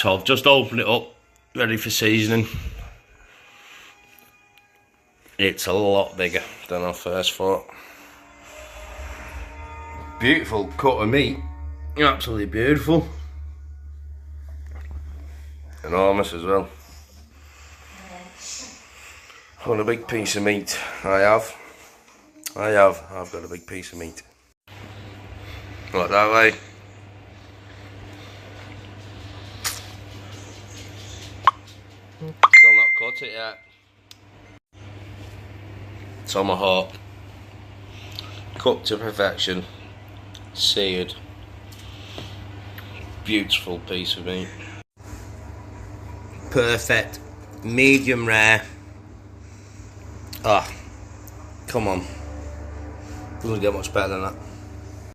So I've just opened it up, ready for seasoning. It's a lot bigger than I first thought. Beautiful cut of meat, absolutely beautiful. Enormous as well. What a big piece of meat I've got a big piece of meat. Like that way. Still not cut it yet. Tomahawk. Cooked to perfection. Seared. Beautiful piece of meat. Perfect. Medium rare. Ah, come on. Doesn't get much better than that.